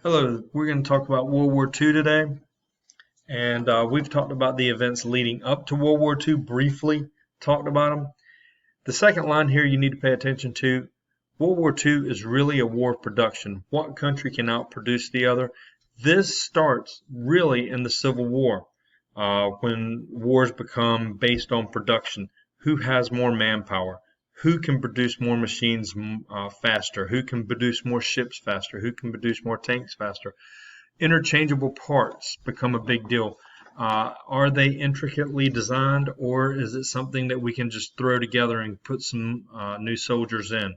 Hello, we're going to talk about World War II today, and we've talked about the events leading up to World War II, briefly talked about them. The second line here you need to pay attention to. World War II is really a war of production. What country can outproduce the other? This starts really in the Civil War, when wars become based on production. Who has more manpower? Who can produce more machines faster? Who can produce more ships faster? Who can produce more tanks faster? Interchangeable parts become a big deal. Are they intricately designed, or is it something that we can just throw together and put some new soldiers in?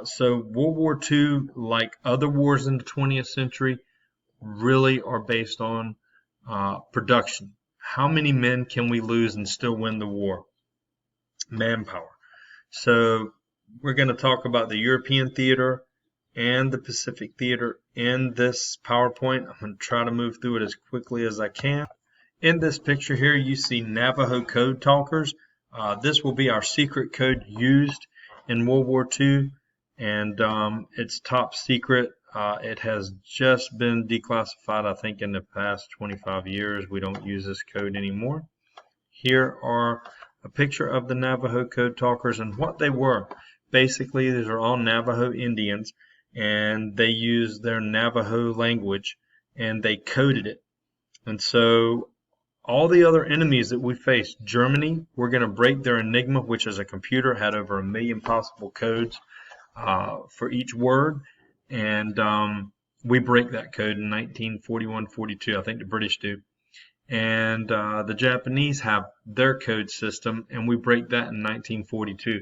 So World War II, like other wars in the 20th century, really are based on production. How many men can we lose and still win the war? Manpower. So we're going to talk about the European theater and the Pacific theater in this PowerPoint. I'm going to try to move through it as quickly as I can. In this picture here, you see Navajo code talkers. This will be our secret code used in World War II, and it's top secret. It has just been declassified, I think, in the past 25 years. We don't use this code anymore. Here are a picture of the Navajo code talkers and what they were. Basically, these are all Navajo Indians, and they used their Navajo language and they coded it. And so all the other enemies that we faced, Germany, we're going to break their Enigma, which is a computer, had over 1 million possible codes for each word, and we break that code in 1941-42. I think the British do. And the Japanese have their code system, and we break that in 1942.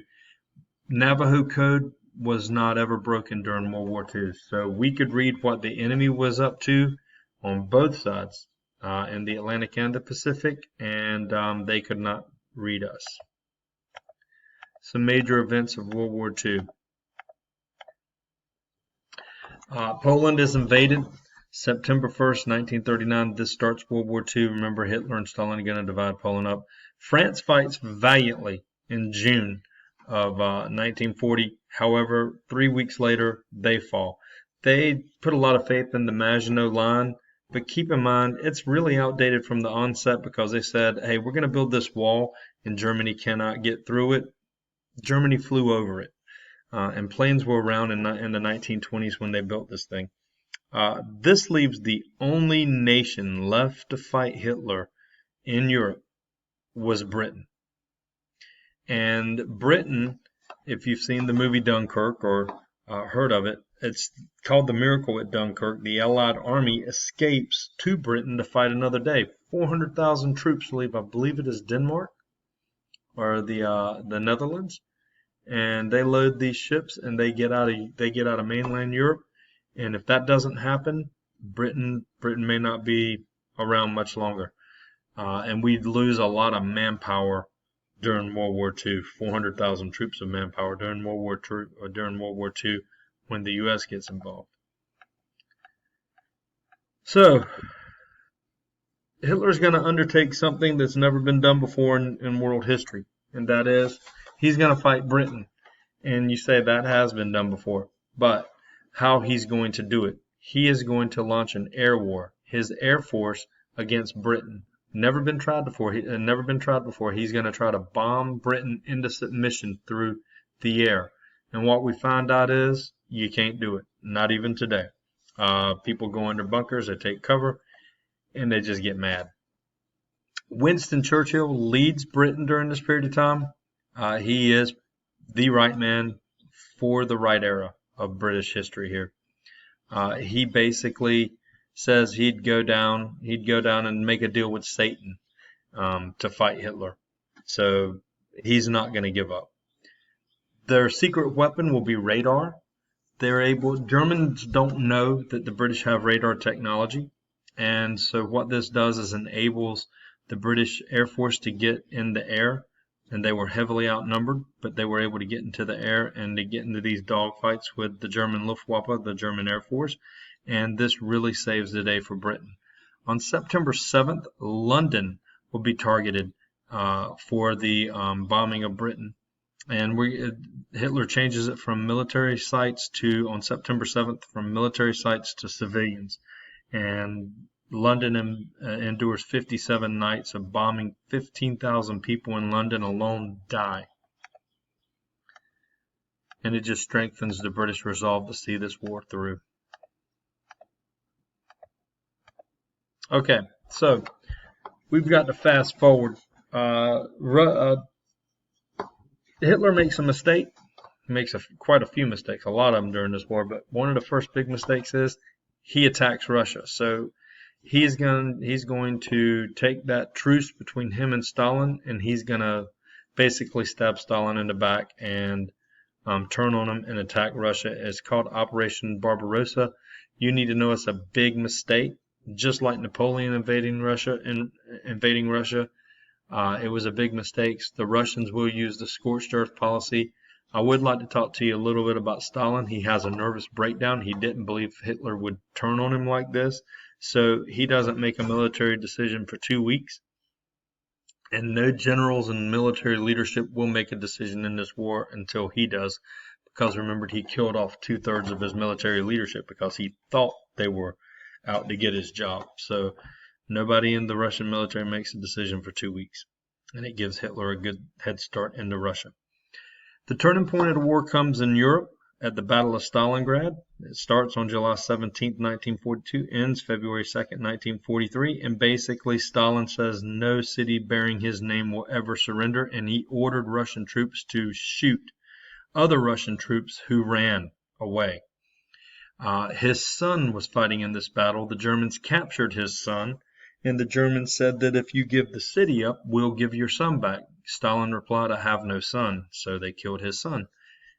Navajo code was not ever broken during World War II, so we could read what the enemy was up to on both sides, in the Atlantic and the Pacific, and they could not read us. Some major events of World War II. Poland is invaded September 1st, 1939. This starts World War II. Remember, Hitler and Stalin are going to divide Poland up. France fights valiantly in June of 1940. However, 3 weeks later, they fall. They put a lot of faith in the Maginot Line, but keep in mind, it's really outdated from the onset because they said, hey, we're going to build this wall, and Germany cannot get through it. Germany flew over it, and planes were around in the 1920s when they built this thing. This leaves the only nation left to fight Hitler in Europe was Britain. And Britain, if you've seen the movie Dunkirk or heard of it, it's called The Miracle at Dunkirk. The Allied army escapes to Britain to fight another day. 400,000 troops leave, I believe it is Denmark or the Netherlands, and they load these ships and they get out of mainland Europe. And if that doesn't happen, Britain may not be around much longer, and we'd lose a lot of manpower during World War II. 400,000 troops of manpower during World War II when the U.S. gets involved. So Hitler's going to undertake something that's never been done before in world history, and that is he's going to fight Britain. And you say that has been done before, but how he's going to do it. He is going to launch an air war. His air force against Britain. Never been tried before. He's going to try to bomb Britain into submission through the air. And what we find out is you can't do it. Not even today. People go under bunkers, they take cover, and they just get mad. Winston Churchill leads Britain during this period of time. He is the right man for the right era of British history here. He basically says he'd go down and make a deal with Satan to fight Hitler. So he's not going to give up. Their secret weapon will be radar. Germans don't know that the British have radar technology, and so what this does is enables the British Air Force to get in the air. And they were heavily outnumbered, but they were able to get into the air and to get into these dogfights with the German Luftwaffe, the German Air Force, and this really saves the day for Britain. On September 7th, London will be targeted for the bombing of Britain, And Hitler changes it from military sites on September 7th, from military sites to civilians. And London endures 57 nights of bombing. 15,000 people in London alone die. And it just strengthens the British resolve to see this war through. Okay, so we've got to fast forward. Hitler makes a mistake. He makes quite a few mistakes, a lot of them during this war, but one of the first big mistakes is he attacks Russia. So he's going to take that truce between him and Stalin, and he's going to basically stab Stalin in the back and turn on him and attack Russia. It's called Operation Barbarossa. You need to know it's a big mistake, just like Napoleon invading Russia. It was a big mistake. The Russians will use the scorched earth policy. I would like to talk to you a little bit about Stalin. He has a nervous breakdown. He didn't believe Hitler would turn on him like this. So he doesn't make a military decision for 2 weeks. And no generals and military leadership will make a decision in this war until he does. Because remember, he killed off 2/3 of his military leadership because he thought they were out to get his job. So nobody in the Russian military makes a decision for 2 weeks. And it gives Hitler a good head start into Russia. The turning point of the war comes in Europe at the Battle of Stalingrad. It starts on July 17, 1942, ends February 2nd, 1943, and basically Stalin says no city bearing his name will ever surrender, and he ordered Russian troops to shoot other Russian troops who ran away. His son was fighting in this battle. The Germans captured his son, and the Germans said that if you give the city up, we'll give your son back. Stalin replied, I have no son. So they killed his son,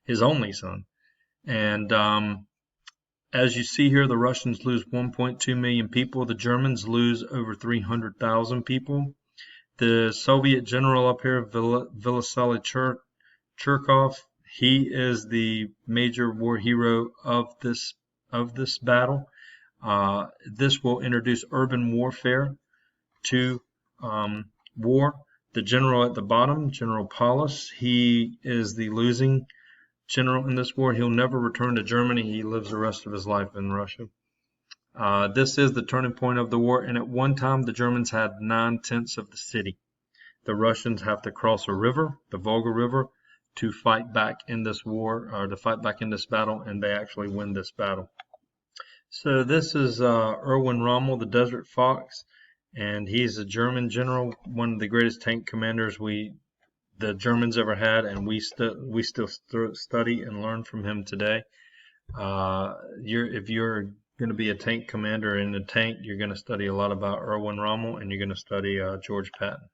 his only son. And as you see here, the Russians lose 1.2 million people. The Germans lose over 300,000 people. The Soviet general up here, Vladimir Churkov, he is the major war hero of this battle. This will introduce urban warfare to war. The general at the bottom, General Paulus, he is the losing general in this war. He'll never return to Germany. He lives the rest of his life in Russia. This is the turning point of the war, and at one time the Germans had 9/10 of the city. The Russians have to cross a river, the Volga River, to fight back in this war, or to fight back in this battle, and they actually win this battle. So this is Erwin Rommel, the Desert Fox, and he's a German general, one of the greatest tank commanders the Germans ever had, and we still study and learn from him today. If you're going to be a tank commander in a tank, you're going to study a lot about Erwin Rommel, and you're going to study George Patton.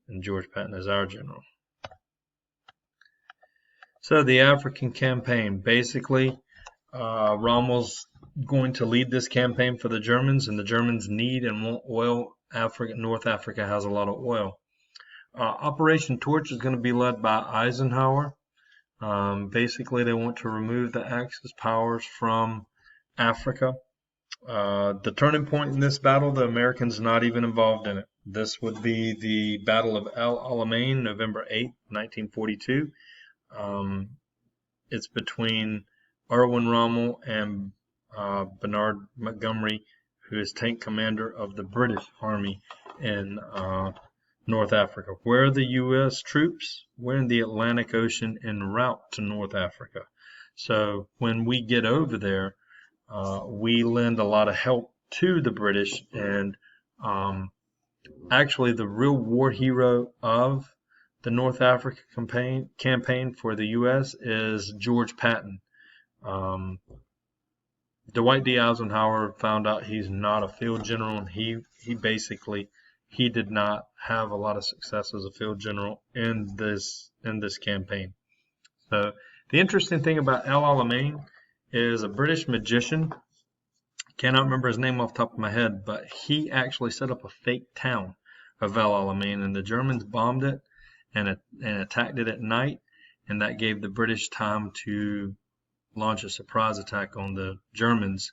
And George Patton is our general. So the African campaign, basically, Rommel's going to lead this campaign for the Germans, and the Germans need and want oil. North Africa has a lot of oil. Operation Torch is going to be led by Eisenhower. Basically, they want to remove the Axis powers from Africa. The turning point in this battle, the Americans not even involved in it. This would be the Battle of El Alamein, November 8, 1942. It's between Erwin Rommel and Bernard Montgomery, who is tank commander of the British Army in North Africa. Where are the U.S. troops? We're in the Atlantic Ocean en route to North Africa. So when we get over there, we lend a lot of help to the British, and actually the real war hero of the North Africa campaign for the U.S. is George Patton. Dwight D. Eisenhower found out he's not a field general, and he did not have a lot of success as a field general in this campaign. So the interesting thing about El Alamein is a British magician. Cannot remember his name off the top of my head, but he actually set up a fake town of El Alamein, and the Germans bombed it and attacked it at night, and that gave the British time to launch a surprise attack on the Germans,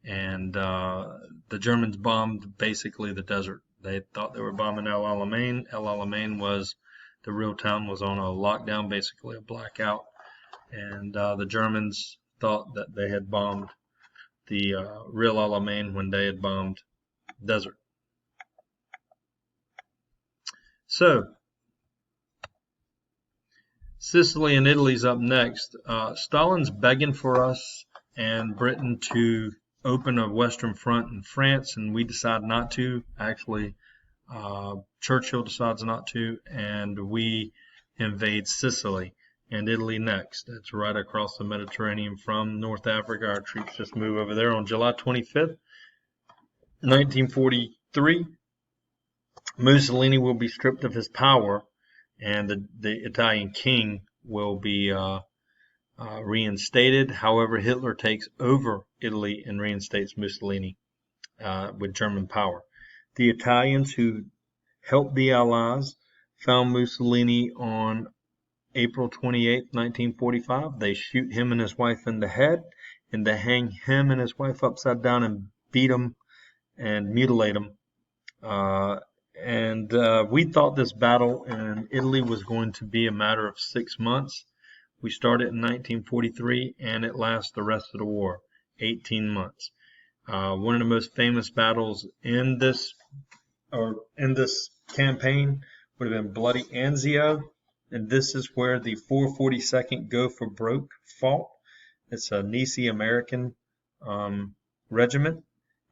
and the Germans bombed basically the desert. They thought they were bombing El Alamein. El Alamein was The real town was on a lockdown, basically a blackout, and the Germans thought that they had bombed the real Alamein when they had bombed desert. So, Sicily and Italy's up next. Stalin's begging for us and Britain to open a Western Front in France, and we decide not to. Actually, Churchill decides not to, and we invade Sicily and Italy next. It's right across the Mediterranean from North Africa. Our troops just move over there on July 25th, 1943. Mussolini will be stripped of his power, and the Italian king will be reinstated. However, Hitler takes over Italy and reinstates Mussolini with German power. The Italians who helped the Allies found Mussolini on April 28, 1945. They shoot him and his wife in the head, and they hang him and his wife upside down and beat him and mutilate him. We thought this battle in Italy was going to be a matter of 6 months. We started in 1943, and it lasts the rest of the war, 18 months. One of the most famous battles in this campaign would have been Bloody Anzio, and this is where the 442nd Go for Broke fought. It's a Nice American regiment,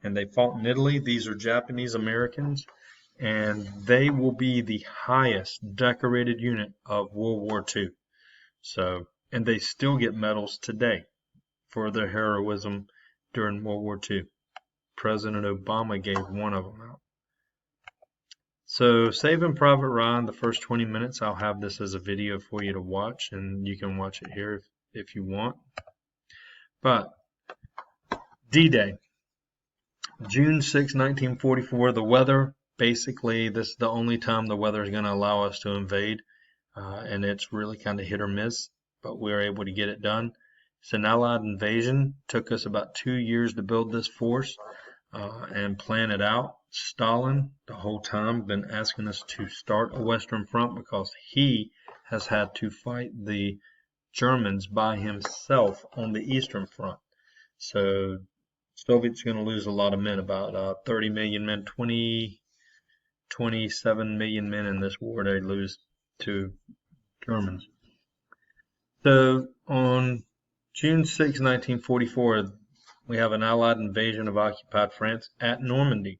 and they fought in Italy. These are Japanese Americans, and they will be the highest decorated unit of World War II. So, and they still get medals today for their heroism during World War II. President Obama gave one of them out. So, Saving Private Ryan, the first 20 minutes, I'll have this as a video for you to watch, and you can watch it here if you want. But, D-Day, June 6, 1944, the weather. Basically, this is the only time the weather is going to allow us to invade, and it's really kind of hit or miss, but we were able to get it done. It's an Allied invasion. Took us about 2 years to build this force and plan it out. Stalin, the whole time, been asking us to start a Western Front because he has had to fight the Germans by himself on the Eastern Front. So, Soviets going to lose a lot of men, about 30 million men, 27 million men in this war they lose to Germans. So on June 6, 1944, we have an Allied invasion of occupied France at Normandy.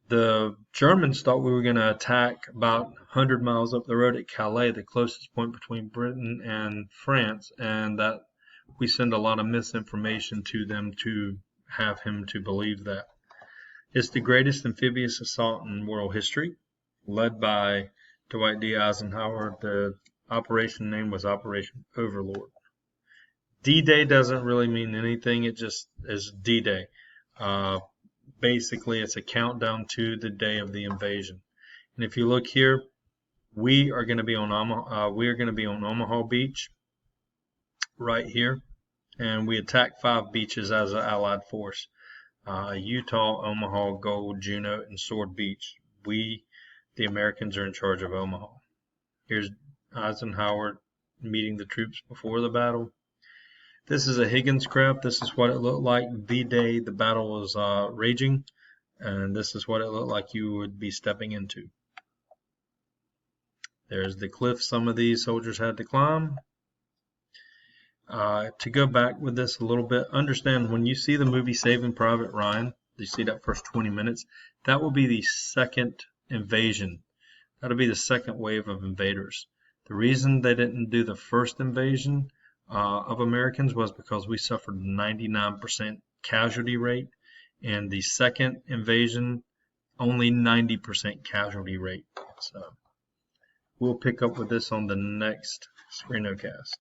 The Germans thought we were going to attack about 100 miles up the road at Calais, the closest point between Britain and France, and that we send a lot of misinformation to them to have him to believe that. It's the greatest amphibious assault in world history, led by Dwight D. Eisenhower. The operation name was Operation Overlord. D-Day doesn't really mean anything. It just is D-Day. Basically, it's a countdown to the day of the invasion. And if you look here, we are going to be on Omaha Beach, right here, and we attacked 5 beaches as an Allied force. Utah, Omaha, Gold, Juneau, and Sword Beach. We, the Americans, are in charge of Omaha. Here's Eisenhower meeting the troops before the battle. This is a Higgins craft. This is what it looked like the day the battle was raging, and this is what it looked like you would be stepping into. There's the cliff some of these soldiers had to climb. To go back with this a little bit, understand when you see the movie Saving Private Ryan, you see that first 20 minutes, that will be the second invasion. That'll be the second wave of invaders. The reason they didn't do the first invasion of Americans was because we suffered 99% casualty rate, and the second invasion only 90% casualty rate. So we'll pick up with this on the next screenocast.